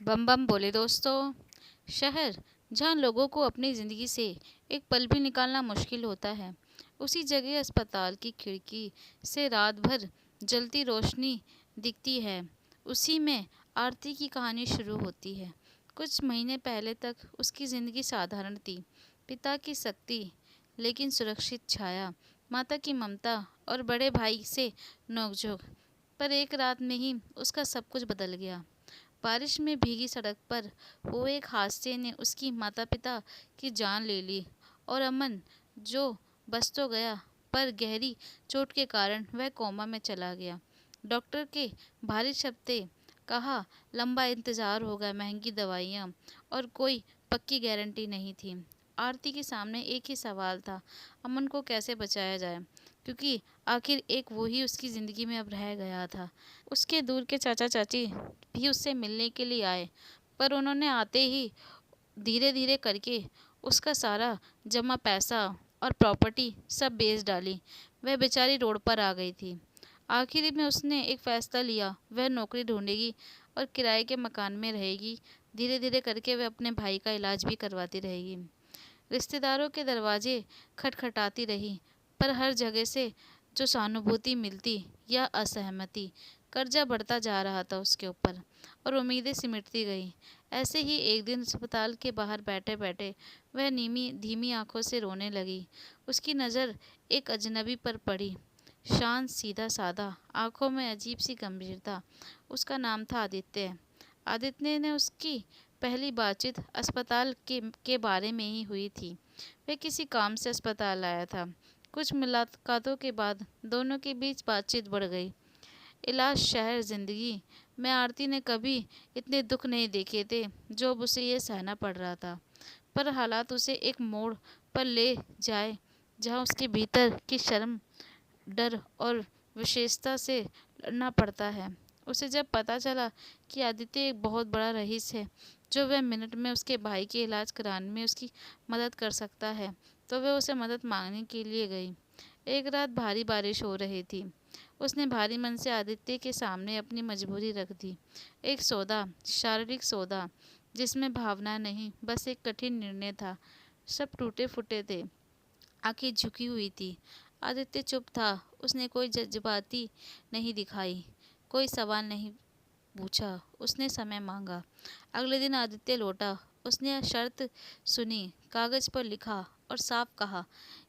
बम बम बोले दोस्तों। शहर जहाँ लोगों को अपनी ज़िंदगी से एक पल भी निकालना मुश्किल होता है, उसी जगह अस्पताल की खिड़की से रात भर जलती रोशनी दिखती है। उसी में आरती की कहानी शुरू होती है। कुछ महीने पहले तक उसकी ज़िंदगी साधारण थी। पिता की शक्ति लेकिन सुरक्षित छाया, माता की ममता और बड़े भाई से नोकझोंक। पर एक रात में ही उसका सब कुछ बदल गया। बारिश में भीगी सड़क पर हुए एक हादसे ने उसकी माता पिता की जान ले ली। और अमन, जो बच तो गया, पर गहरी चोट के कारण वह कोमा में चला गया। डॉक्टर के भारी शब्दे कहा, लंबा इंतज़ार होगा, महंगी दवाइयाँ और कोई पक्की गारंटी नहीं थी। आरती के सामने एक ही सवाल था, अमन को कैसे बचाया जाए, क्योंकि आखिर एक वो ही उसकी ज़िंदगी में अब रह गया था। उसके दूर के चाचा चाची भी उससे मिलने के लिए आए, पर उन्होंने आते ही धीरे धीरे करके उसका सारा जमा पैसा और प्रॉपर्टी सब बेच डाली। वह बेचारी रोड पर आ गई थी। आखिर में उसने एक फ़ैसला लिया, वह नौकरी ढूंढेगी और किराए के मकान में रहेगी। धीरे धीरे करके वह अपने भाई का इलाज भी करवाती रहेगी। रिश्तेदारों के दरवाजे खटखटाती रही, पर हर जगह से जो सहानुभूति मिलती या असहमति, कर्जा बढ़ता जा रहा था उसके ऊपर और उम्मीदें सिमटती गई। ऐसे ही एक दिन अस्पताल के बाहर बैठे बैठे वह नीमी धीमी आंखों से रोने लगी। उसकी नज़र एक अजनबी पर पड़ी, शांत सीधा साधा, आंखों में अजीब सी गंभीरता। उसका नाम था आदित्य। आदित्य ने उसकी पहली बातचीत अस्पताल के बारे में ही हुई थी। वह किसी काम से अस्पताल आया था। कुछ मुलाकातों के बाद दोनों के बीच बातचीत बढ़ गई। इलाज, शहर, जिंदगी में आरती ने कभी इतने दुख नहीं देखे थे जो अब उसे ये सहना पड़ रहा था। पर हालात उसे एक मोड़ पर ले जाए जहाँ उसके भीतर की शर्म, डर और विशेषता से लड़ना पड़ता है। उसे जब पता चला कि आदित्य एक बहुत बड़ा रईस है, जो वह मिनट में उसके भाई के इलाज कराने में उसकी मदद कर सकता है, तो वह उसे मदद मांगने के लिए गई। एक रात भारी बारिश हो रही थी। उसने भारी मन से आदित्य के सामने अपनी मजबूरी रख दी। एक सौदा, शारीरिक सौदा, जिसमें भावना नहीं, बस एक कठिन निर्णय था। सब टूटे फूटे थे, आंखें झुकी हुई थी। आदित्य चुप था। उसने कोई जज्बाती नहीं दिखाई, कोई सवाल नहीं पूछा। उसने समय मांगा। अगले दिन आदित्य लौटा। उसने शर्त सुनी, कागज पर लिखा और साफ कहा,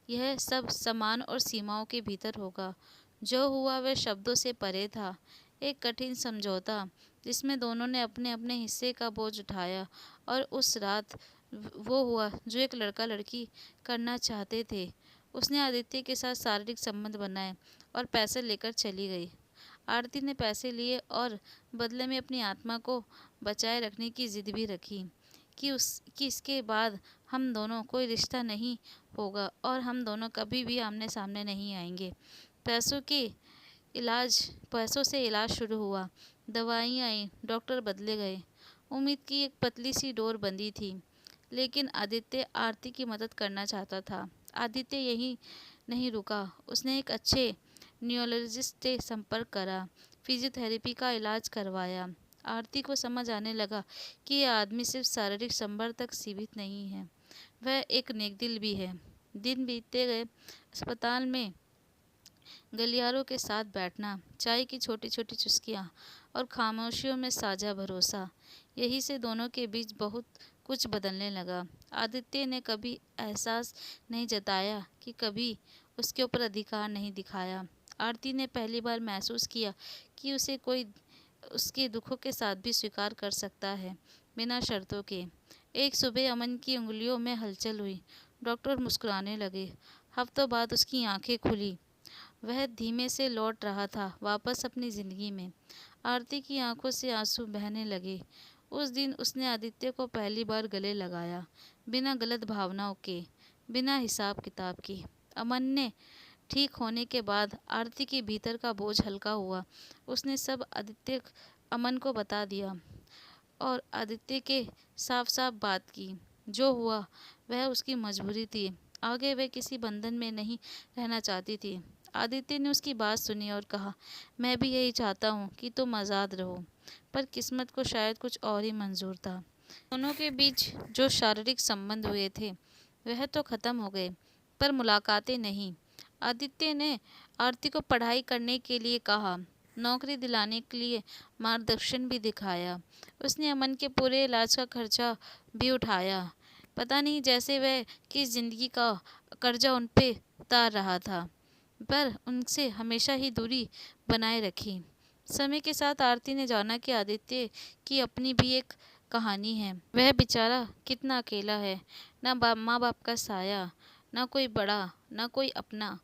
यह सब समान और सीमाओं के भीतर होगा। जो हुआ वह शब्दों से परे था। एक कठिन समझौता जिसमें दोनों ने अपने अपने हिस्से का बोझ उठाया। और उस रात वो हुआ जो एक लड़का लड़की करना चाहते थे। उसने आदित्य के साथ शारीरिक संबंध बनाए और पैसे लेकर चली गई। आरती ने पैसे लिए और बदले में अपनी आत्मा को बचाए रखने की जिद भी रखी कि इसके बाद हम दोनों कोई रिश्ता नहीं होगा और हम दोनों कभी भी आमने सामने नहीं आएंगे। पैसों के पैसों से इलाज शुरू हुआ। दवाइयाँ आई, डॉक्टर बदले गए। उम्मीद की एक पतली सी डोर बंधी थी। लेकिन आदित्य आरती की मदद करना चाहता था। आदित्य यही नहीं रुका। उसने एक अच्छे न्यूरोलॉजिस्ट से संपर्क करा, फिजियोथेरेपी का इलाज करवाया। आरती को समझ आने लगा कि यह आदमी सिर्फ शारीरिक संपर्क तक सीमित नहीं है, वह एक नेकदिल भी है। दिन बीतते गए। अस्पताल में गलियारों के साथ बैठना, चाय की छोटी छोटी चुस्कियाँ और खामोशियों में साझा भरोसा, यही से दोनों के बीच बहुत कुछ बदलने लगा। आदित्य ने कभी एहसास नहीं जताया कि कभी उसके ऊपर अधिकार नहीं दिखाया। आरती ने पहली बार महसूस किया कि उसे कोई उसके दुखों के साथ भी स्वीकार कर सकता है, बिना शर्तों के। एक सुबह अमन की उंगलियों में हलचल हुई। डॉक्टर मुस्कुराने लगे। हफ्तों बाद उसकी आंखें खुली। वह धीमे से लौट रहा था वापस अपनी ज़िंदगी में। आरती की आंखों से आंसू बहने लगे। उस दिन उसने आदित्य को पहली बार गले लगाया, बिना गलत भावनाओं के, बिना हिसाब किताब के। अमन ने ठीक होने के बाद आरती के भीतर का बोझ हल्का हुआ। उसने सब आदित्य अमन को बता दिया और आदित्य के साफ साफ बात की। जो हुआ वह उसकी मजबूरी थी। आगे वह किसी बंधन में नहीं रहना चाहती थी। आदित्य ने उसकी बात सुनी और कहा, मैं भी यही चाहता हूँ कि तुम आज़ाद रहो। पर किस्मत को शायद कुछ और ही मंजूर था। दोनों के बीच जो शारीरिक संबंध हुए थे वह तो खत्म हो गए, पर मुलाकातें नहीं। आदित्य ने आरती को पढ़ाई करने के लिए कहा, नौकरी दिलाने के लिए मार्गदर्शन भी दिखाया। उसने अमन के पूरे इलाज का खर्चा भी उठाया। पता नहीं जैसे वह किस जिंदगी का कर्जा उन पे उतार रहा था, पर उनसे हमेशा ही दूरी बनाए रखी। समय के साथ आरती ने जाना कि आदित्य की अपनी भी एक कहानी है। वह बेचारा कितना अकेला है, ना माँ बाप का साया, ना कोई बड़ा, ना कोई अपना,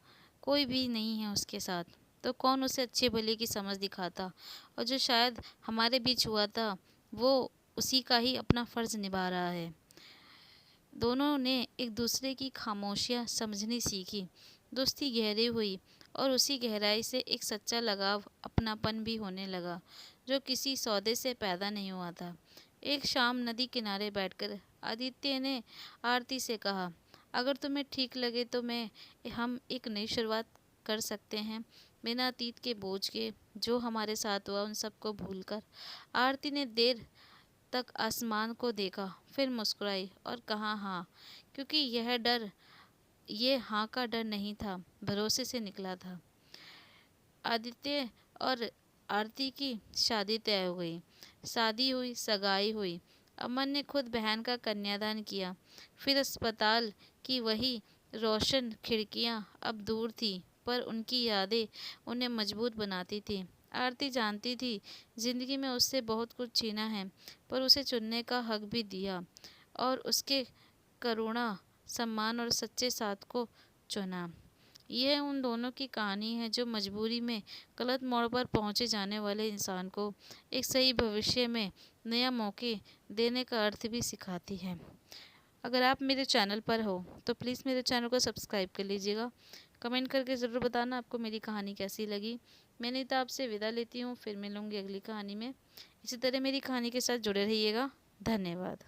कोई भी नहीं है उसके साथ। तो कौन उसे अच्छे भले की समझ दिखाता, और जो शायद हमारे बीच हुआ था वो उसी का ही अपना फर्ज निभा रहा है। दोनों ने एक दूसरे की खामोशियाँ समझनी सीखी। दोस्ती गहरी हुई और उसी गहराई से एक सच्चा लगाव, अपनापन भी होने लगा, जो किसी सौदे से पैदा नहीं हुआ था। एक शाम नदी किनारे बैठकर आदित्य ने आरती से कहा, अगर तुम्हें ठीक लगे तो हम एक नई शुरुआत कर सकते हैं, बिना अतीत के बोझ के। जो हमारे साथ हुआ उन सबको भूलकर। आरती ने देर तक आसमान को देखा, फिर मुस्कुराई और कहा, हाँ, क्योंकि ये हाँ का डर नहीं था, भरोसे से निकला था। आदित्य और आरती की शादी तय हो गई। शादी हुई, सगाई हुई। अमन ने खुद बहन का कन्यादान किया। फिर अस्पताल की वही रोशन खिड़कियां अब दूर थी, पर उनकी यादें उन्हें मजबूत बनाती थी। आरती जानती थी जिंदगी में उससे बहुत कुछ छीना है, पर उसे चुनने का हक भी दिया, और उसके करुणा, सम्मान और सच्चे साथ को चुना। यह उन दोनों की कहानी है जो मजबूरी में गलत मोड़ पर पहुंचे जाने वाले इंसान को एक सही भविष्य में नया मौके देने का अर्थ भी सिखाती है। अगर आप मेरे चैनल पर हो तो प्लीज़ मेरे चैनल को सब्सक्राइब कर लीजिएगा। कमेंट करके ज़रूर बताना आपको मेरी कहानी कैसी लगी। मैं नीता आपसे विदा लेती हूँ, फिर मिलूँगी अगली कहानी में। इसी तरह मेरी कहानी के साथ जुड़े रहिएगा। धन्यवाद।